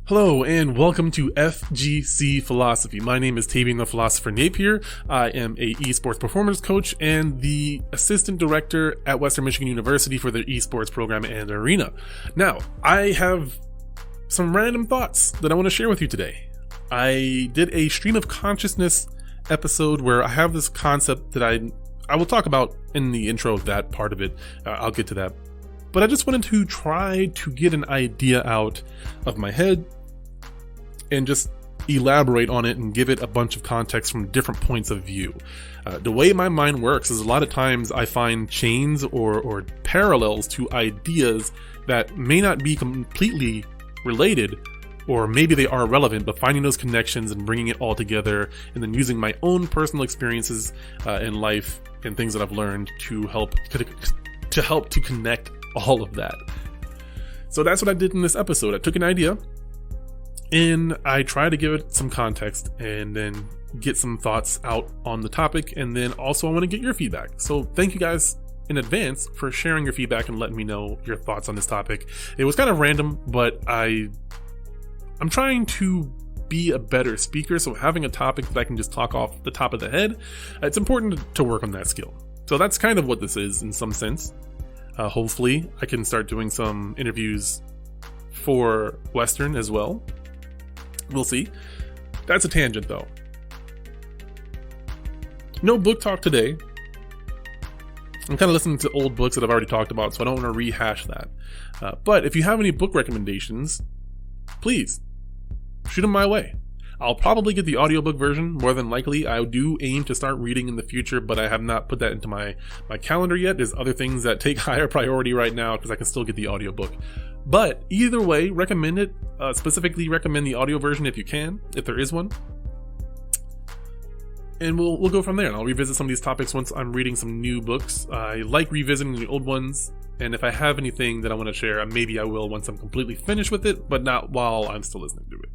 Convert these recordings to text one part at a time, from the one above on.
Hello and welcome to FGC Philosophy. My name is Tavian the Philosopher Napier. I am a esports performance coach and the assistant director at Western Michigan University for their esports program and arena. Now, I have some random thoughts that I want to share with you today. I did a stream of consciousness episode where I have this concept that I will talk about in the intro of that part of it. I'll get to that. But I just wanted to try to get an idea out of my head and just elaborate on it and give it a bunch of context from different points of view. The way my mind works is a lot of times I find chains or parallels to ideas that may not be completely related, or maybe they are relevant, but finding those connections and bringing it all together and then using my own personal experiences in life and things that I've learned to help to connect all of that. So that's what I did in this episode. I took an idea and I tried to give it some context and then get some thoughts out on the topic. And then also I want to get your feedback. So thank you guys in advance for sharing your feedback and letting me know your thoughts on this topic. It was kind of random, but I'm trying to be a better speaker. So having a topic that I can just talk off the top of the head, it's important to work on that skill. So that's kind of what this is in some sense. Hopefully I can start doing some interviews for Western as well. We'll see. That's a tangent though. No book talk today. I'm kind of listening to old books that I've already talked about, so I don't want to rehash that. But if you have any book recommendations, please shoot them my way. I'll probably get the audiobook version, more than likely. I do aim to start reading in the future, but I have not put that into my calendar yet. There's other things that take higher priority right now because I can still get the audiobook. But either way, recommend it. Specifically recommend the audio version if you can, if there is one. And we'll go from there. And I'll revisit some of these topics once I'm reading some new books. I like revisiting the old ones. And if I have anything that I want to share, maybe I will once I'm completely finished with it, but not while I'm still listening to it.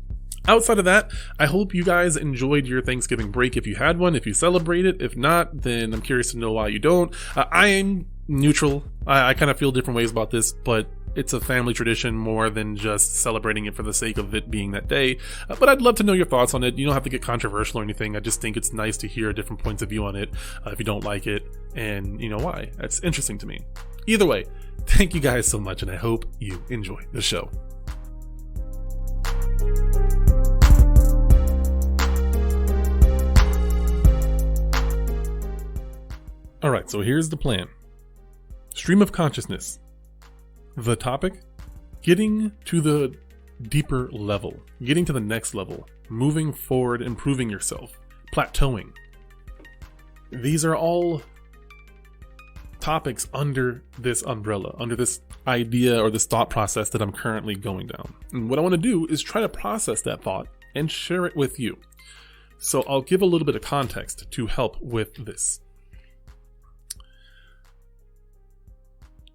Outside of that, I hope you guys enjoyed your Thanksgiving break if you had one, if you celebrate it. If not, then I'm curious to know why you don't. I am neutral. I kind of feel different ways about this, but it's a family tradition more than just celebrating it for the sake of it being that day. But I'd love to know your thoughts on it. You don't have to get controversial or anything. I just think it's nice to hear different points of view on it if you don't like it, and you know why. That's interesting to me. Either way, thank you guys so much, and I hope you enjoy the show. Alright, so here's the plan. Stream of consciousness. The topic? Getting to the deeper level. Getting to the next level. Moving forward, improving yourself. Plateauing. These are all topics under this umbrella, under this idea or this thought process that I'm currently going down. And what I want to do is try to process that thought and share it with you. So I'll give a little bit of context to help with this.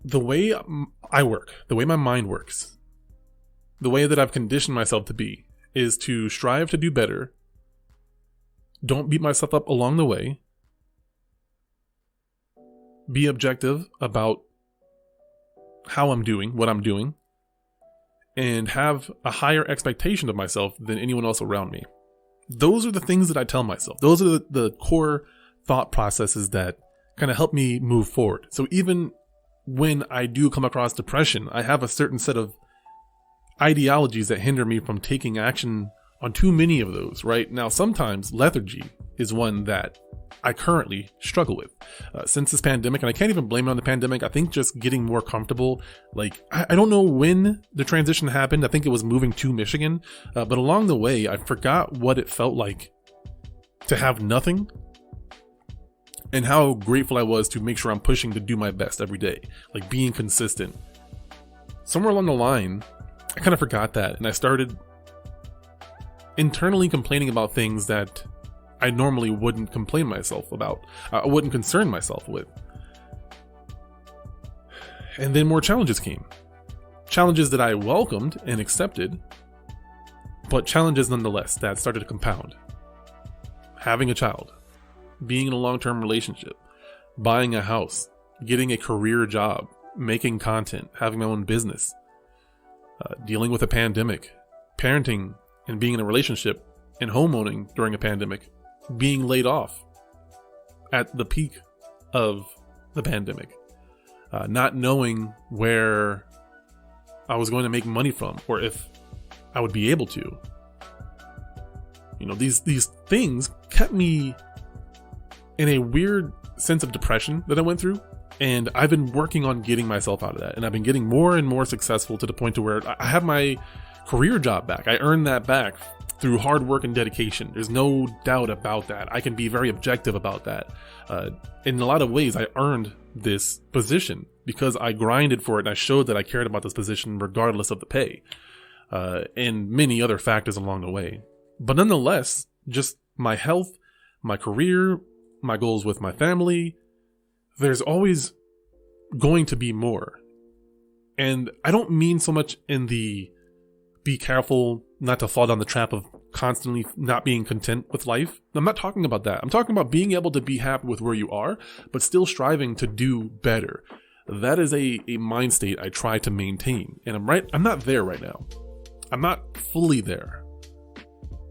The way I work, the way my mind works, the way that I've conditioned myself to be, is to strive to do better. Don't beat myself up along the way. Be objective about how I'm doing, what I'm doing, and have a higher expectation of myself than anyone else around me. Those are the things that I tell myself. Those are the core thought processes that kind of help me move forward. So even when I do come across depression, I have a certain set of ideologies that hinder me from taking action on too many of those, right? Now, sometimes lethargy is one that I currently struggle with. Since this pandemic, and I can't even blame it on the pandemic, I think just getting more comfortable, I don't know when the transition happened. I think it was moving to Michigan, but along the way, I forgot what it felt like to have nothing, and how grateful I was to make sure I'm pushing to do my best every day, like being consistent. Somewhere along the line, I kind of forgot that, and I started internally complaining about things that I normally wouldn't complain myself about. I wouldn't concern myself with. And then more challenges came. Challenges that I welcomed and accepted, but challenges nonetheless that started to compound. Having a child, being in a long-term relationship, buying a house, getting a career job, making content, having my own business, dealing with a pandemic, parenting and being in a relationship and homeowning during a pandemic, being laid off at the peak of the pandemic, not knowing where I was going to make money from or if I would be able to. These things kept me in a weird sense of depression that I went through. And I've been working on getting myself out of that. And I've been getting more and more successful to the point to where I have my career job back. I earned that back through hard work and dedication. There's no doubt about that. I can be very objective about that. In a lot of ways, I earned this position because I grinded for it and I showed that I cared about this position regardless of the pay, and many other factors along the way. But nonetheless, just my health, my career, my goals with my family, there's always going to be more. And I don't mean so much in the be careful not to fall down the trap of constantly not being content with life. I'm not talking about that. I'm talking about being able to be happy with where you are, but still striving to do better. That is a mind state I try to maintain. And I'm not there right now. I'm not fully there.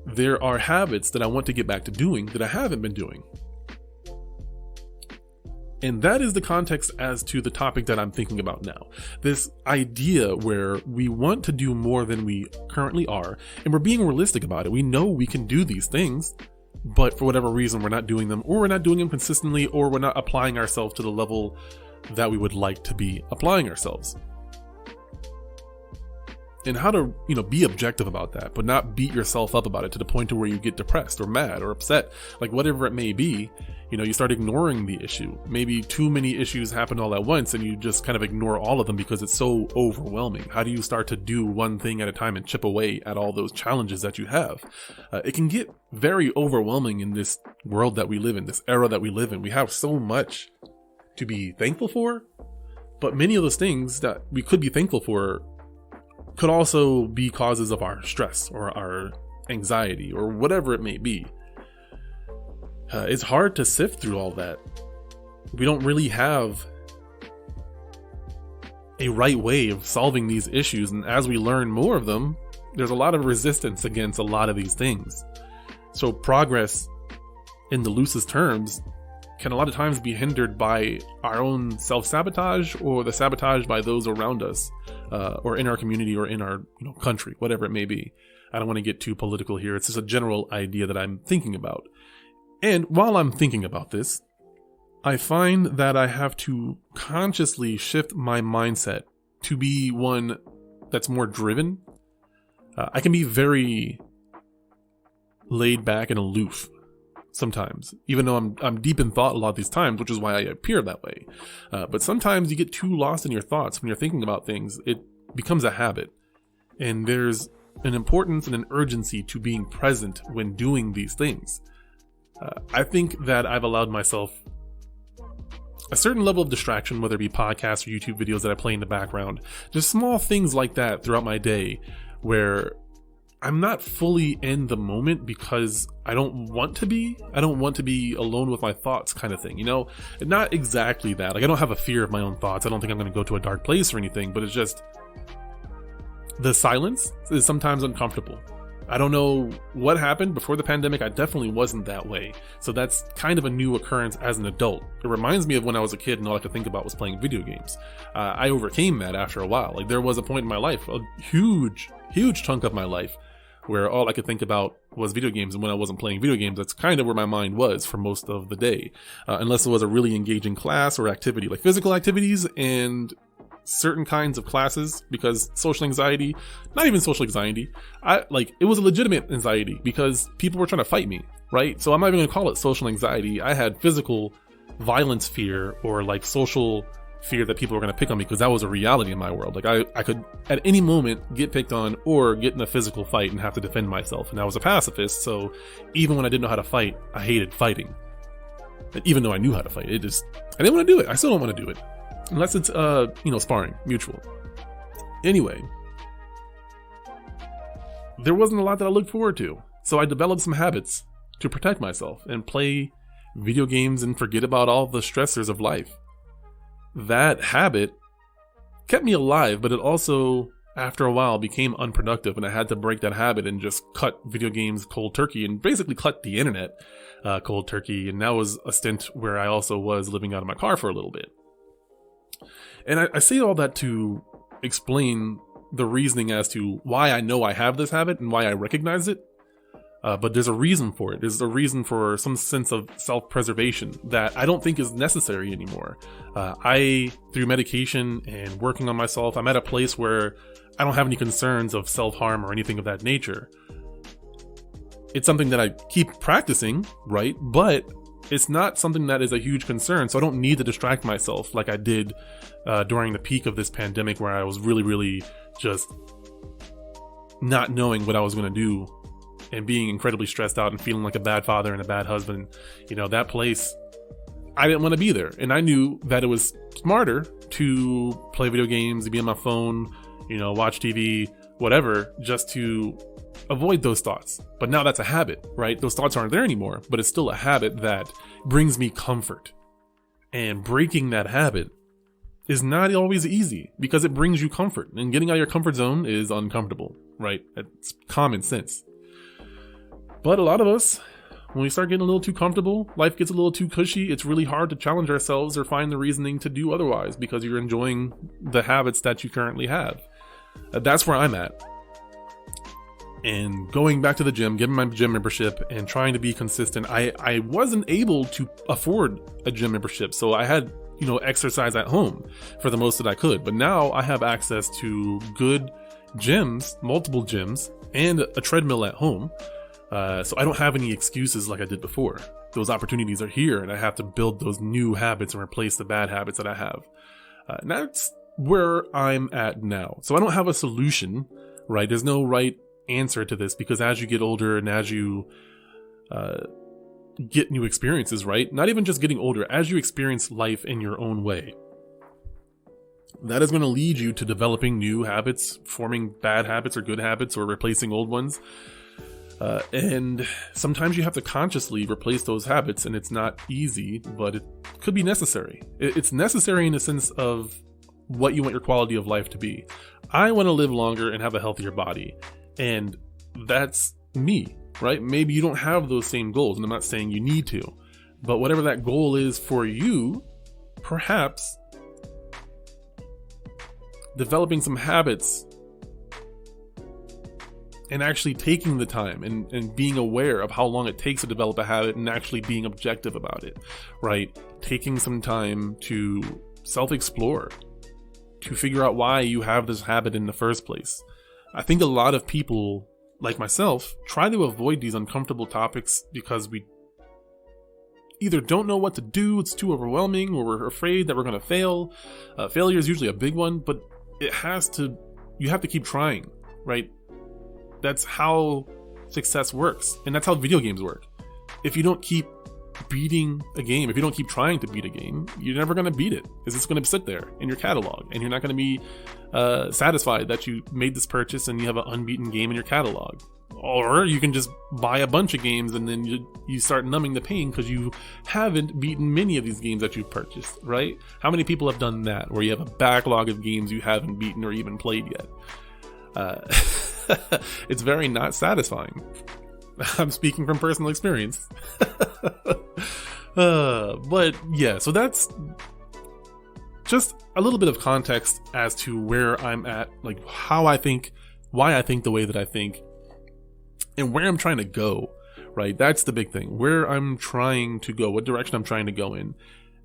There are habits that I want to get back to doing that I haven't been doing. And that is the context as to the topic that I'm thinking about now. This idea where we want to do more than we currently are, and we're being realistic about it. We know we can do these things, but for whatever reason, we're not doing them, or we're not doing them consistently, or we're not applying ourselves to the level that we would like to be applying ourselves. And how to, be objective about that, but not beat yourself up about it to the point to where you get depressed or mad or upset, like whatever it may be. You start ignoring the issue. Maybe too many issues happen all at once and you just kind of ignore all of them because it's so overwhelming. How do you start to do one thing at a time and chip away at all those challenges that you have? It can get very overwhelming in this world that we live in, this era that we live in. We have so much to be thankful for, but many of those things that we could be thankful for could also be causes of our stress or our anxiety or whatever it may be. It's hard to sift through all that. We don't really have a right way of solving these issues, and as we learn more of them, there's a lot of resistance against a lot of these things. So progress, in the loosest terms, can a lot of times be hindered by our own self-sabotage or the sabotage by those around us, or in our community or in our country, whatever it may be. I don't want to get too political here. It's just a general idea that I'm thinking about. And while I'm thinking about this, I find that I have to consciously shift my mindset to be one that's more driven. I can be very laid back and aloof sometimes, even though I'm deep in thought a lot of these times, which is why I appear that way. But sometimes you get too lost in your thoughts when you're thinking about things. It becomes a habit. And there's an importance and an urgency to being present when doing these things. I think that I've allowed myself a certain level of distraction, whether it be podcasts or YouTube videos that I play in the background, just small things like that throughout my day where I'm not fully in the moment because I don't want to be. I don't want to be alone with my thoughts kind of thing, Not exactly that. Like, I don't have a fear of my own thoughts. I don't think I'm going to go to a dark place or anything, but it's just the silence is sometimes uncomfortable. I don't know what happened before the pandemic. I definitely wasn't that way. So that's kind of a new occurrence as an adult. It reminds me of when I was a kid and all I could think about was playing video games. I overcame that after a while. Like, there was a point in my life, a huge chunk of my life, where all I could think about was video games. And when I wasn't playing video games, that's kind of where my mind was for most of the day. Unless it was a really engaging class or activity, like physical activities and certain kinds of classes, because social anxiety, not even social anxiety, it was a legitimate anxiety because people were trying to fight me, right? So I'm not even going to call it social anxiety. I had physical violence fear or social fear that people were going to pick on me, because that was a reality in my world. Like, I could at any moment get picked on or get in a physical fight and have to defend myself. And I was a pacifist, so even when I didn't know how to fight, I hated fighting. And even though I knew how to fight, I didn't want to do it. I still don't want to do it. Unless it's, sparring, mutual. Anyway, there wasn't a lot that I looked forward to. So I developed some habits to protect myself and play video games and forget about all the stressors of life. That habit kept me alive, but it also after a while became unproductive, and I had to break that habit and just cut video games cold turkey and basically cut the internet cold turkey. And that was a stint where I also was living out of my car for a little bit. And I say all that to explain the reasoning as to why I know I have this habit and why I recognize it. But there's a reason for it. There's a reason for some sense of self-preservation that I don't think is necessary anymore. Through medication and working on myself, I'm at a place where I don't have any concerns of self-harm or anything of that nature. It's something that I keep practicing, right? But it's not something that is a huge concern, so I don't need to distract myself like I did during the peak of this pandemic, where I was really, really just not knowing what I was going to do and being incredibly stressed out and feeling like a bad father and a bad husband. You know, that place, I didn't want to be there. And I knew that it was smarter to play video games, to be on my phone, you know, watch TV, whatever, just to avoid those thoughts. But now that's a habit, right? Those thoughts aren't there anymore, but it's still a habit that brings me comfort. And breaking that habit is not always easy because it brings you comfort. And getting out of your comfort zone is uncomfortable, right? It's common sense. But a lot of us, when we start getting a little too comfortable, life gets a little too cushy, it's really hard to challenge ourselves or find the reasoning to do otherwise because you're enjoying the habits that you currently have. That's where I'm at. And going back to the gym, getting my gym membership and trying to be consistent, I wasn't able to afford a gym membership. So I had, you know, exercise at home for the most that I could. But now I have access to good gyms, multiple gyms, and a treadmill at home. So I don't have any excuses like I did before. Those opportunities are here, and I have to build those new habits and replace the bad habits that I have. And that's where I'm at now. So I don't have a solution, right? There's no right answer to this, because as you get older and as you get new experiences, right? Not even just getting older, as you experience life in your own way, that is going to lead you to developing new habits, forming bad habits or good habits, or replacing old ones. And sometimes you have to consciously replace those habits, and it's not easy, but it could be necessary. It's necessary in the sense of what you want your quality of life to be. I want to live longer and have a healthier body, and that's me, right? Maybe you don't have those same goals, and I'm not saying you need to, but whatever that goal is for you, perhaps developing some habits and actually taking the time and being aware of how long it takes to develop a habit and actually being objective about it, right? Taking some time to self-explore, to figure out why you have this habit in the first place. I think a lot of people, like myself, try to avoid these uncomfortable topics because we either don't know what to do, it's too overwhelming, or we're afraid that we're going to fail. Failure is usually a big one, but you have to keep trying, right? That's how success works, and that's how video games work. If you don't keep beating a game, if you don't keep trying to beat a game, you're never going to beat it. It's just going to sit there in your catalog, and you're not going to be satisfied that you made this purchase and you have an unbeaten game in your catalog. Or you can just buy a bunch of games and then you start numbing the pain because you haven't beaten many of these games that you've purchased, right? How many people have done that, where you have a backlog of games you haven't beaten or even played yet? It's very not satisfying. I'm speaking from personal experience. But yeah, so that's just a little bit of context as to where I'm at, like how I think, why I think the way that I think, and where I'm trying to go, right? That's the big thing. Where I'm trying to go, what direction I'm trying to go in.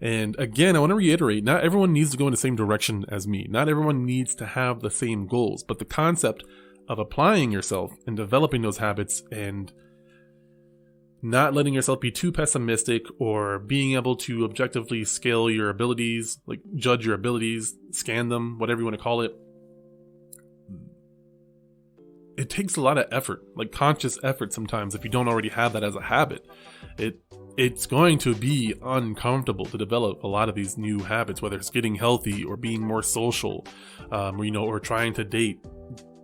And again, I want to reiterate, not everyone needs to go in the same direction as me. Not everyone needs to have the same goals, but the concept of applying yourself and developing those habits and not letting yourself be too pessimistic, or being able to objectively scale your abilities, like judge your abilities, scan them, whatever you want to call it. It takes a lot of effort, like conscious effort sometimes, if you don't already have that as a habit. It's going to be uncomfortable to develop a lot of these new habits, whether it's getting healthy or being more social, or trying to date.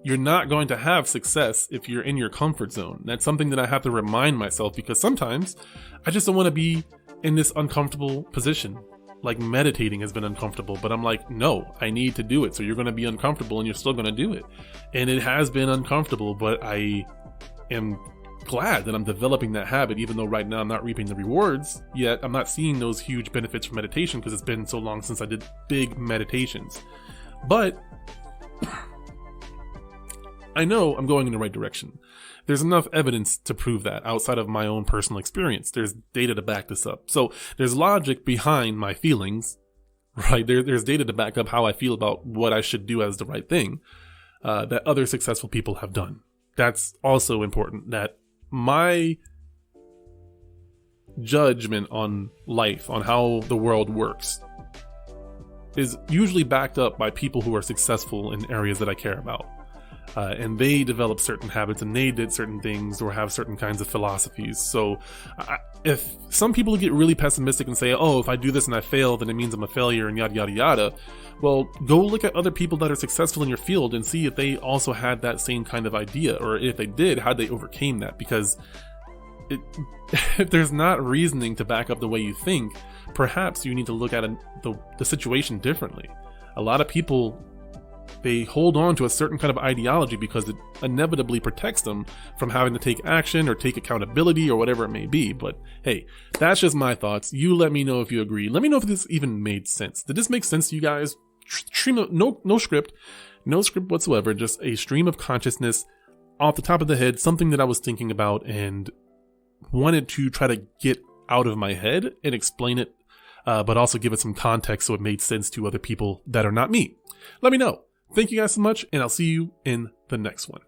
You're not going to have success if you're in your comfort zone. That's something that I have to remind myself, because sometimes I just don't want to be in this uncomfortable position. like meditating has been uncomfortable, but I'm like, no, I need to do it. So you're going to be uncomfortable and you're still going to do it. And it has been uncomfortable, but I am glad that I'm developing that habit, even though right now I'm not reaping the rewards yet. I'm not seeing those huge benefits from meditation because it's been so long since I did big meditations. But I know I'm going in the right direction. There's enough evidence to prove that outside of my own personal experience. There's data to back this up. So there's logic behind my feelings, right? There's data to back up how I feel about what I should do as the right thing, that other successful people have done. That's also important, that my judgment on life, on how the world works, is usually backed up by people who are successful in areas that I care about. And they develop certain habits and they did certain things or have certain kinds of philosophies. So if some people get really pessimistic and say, oh, if I do this and I fail, then it means I'm a failure and yada, yada, yada. Well, go look at other people that are successful in your field and see if they also had that same kind of idea, or if they did, how they overcame that. Because if there's not reasoning to back up the way you think, perhaps you need to look at the situation differently. A lot of people, they hold on to a certain kind of ideology because it inevitably protects them from having to take action or take accountability or whatever it may be. But hey, that's just my thoughts. You let me know if you agree. Let me know if this even made sense. Did this make sense to you guys? Stream of, no script whatsoever. Just a stream of consciousness off the top of the head, something that I was thinking about and wanted to try to get out of my head and explain it, but also give it some context so it made sense to other people that are not me. Let me know. Thank you guys so much, and I'll see you in the next one.